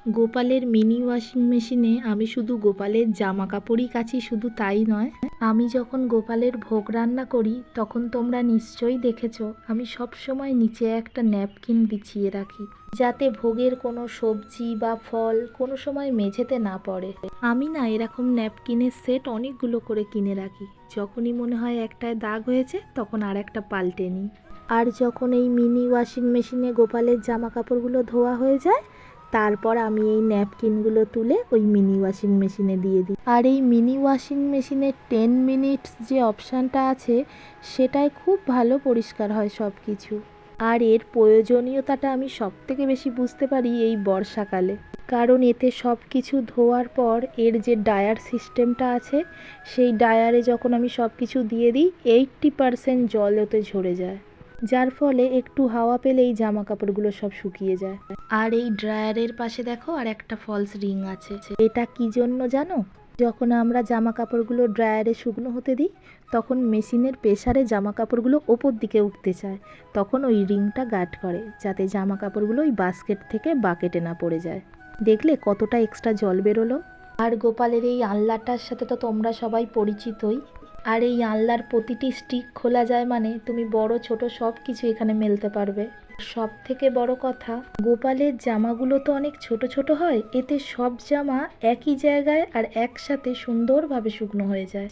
গোপালের mini washing মেশিনে আমি শুধু গোপালের জামা কাপড়ই কাচি, শুধু তাই নয়, আমি যখন গোপালের ভোগ রান্না করি তখন তোমরা নিশ্চয়ই দেখেছো আমি সব সময় নিচে একটা ন্যাপকিন বিছিয়ে রাখি, যাতে ভোগের কোনো সবজি বা ফল কোনো সময় মেঝেতে না পড়ে। আমি না এরকম ন্যাপকিনের সেট অনেকগুলো করে কিনে রাখি, যখনই মনে হয় একটায় দাগ হয়েছে তখন আর একটা পাল্টে নিই। আর যখন এই মিনি ওয়াশিং মেশিনে গোপালের জামা কাপড়গুলো ধোয়া হয়ে যায়, তারপর আমি এই ন্যাপকিনগুলো তুলে ওই মিনি ওয়াশিং মেশিনে দিয়ে দিই। আর এই মিনি ওয়াশিং মেশিনের 10 মিনিটস যে অপশানটা আছে, সেটায় খুব ভালো পরিষ্কার হয় সব কিছু। আর এর প্রয়োজনীয়তাটা আমি সবথেকে বেশি বুঝতে পারি এই বর্ষাকালে, কারণ এতে সব কিছু ধোয়ার পর এর যে ড্রায়ার সিস্টেমটা আছে, সেই ড্রায়ারে যখন আমি সব কিছু দিয়ে দিই 80% জল ওতে ঝরে যায়, যার ফলে একটু হাওয়া পেলেই জামা কাপড়গুলো সব শুকিয়ে যায়। আর এই ড্রায়ারের পাশে দেখো আর একটা ফলস রিং আছে, এটা কি জন্য জানো? যখন আমরা জামা কাপড়গুলো ড্রায়ারে শুকনো হতে দিই, তখন মেশিনের প্রেসারে জামা কাপড়গুলো ওপর দিকে উঠতে চায়, তখন ওই রিংটা গার্ড করে যাতে জামা কাপড়গুলো ওই বাস্কেট থেকে বাকেটে না পড়ে যায়। দেখলে কতটা এক্সট্রা জল বেরোলো। আর গোপালের এই আলনাটার সাথে তো তোমরা সবাই পরিচিতই। আর এই আলনার প্রতিটি স্টিক খোলা যায় মানে তুমি বড় ছোট সব কিছু এখানে মেলতে পারবে। সব থেকে বড় কথা, গোপালের জামাগুলো তো অনেক ছোট ছোট হয়, এতে সব জামা একই জায়গায় আর একসাথে সুন্দরভাবে শুকনো হয়ে যায়।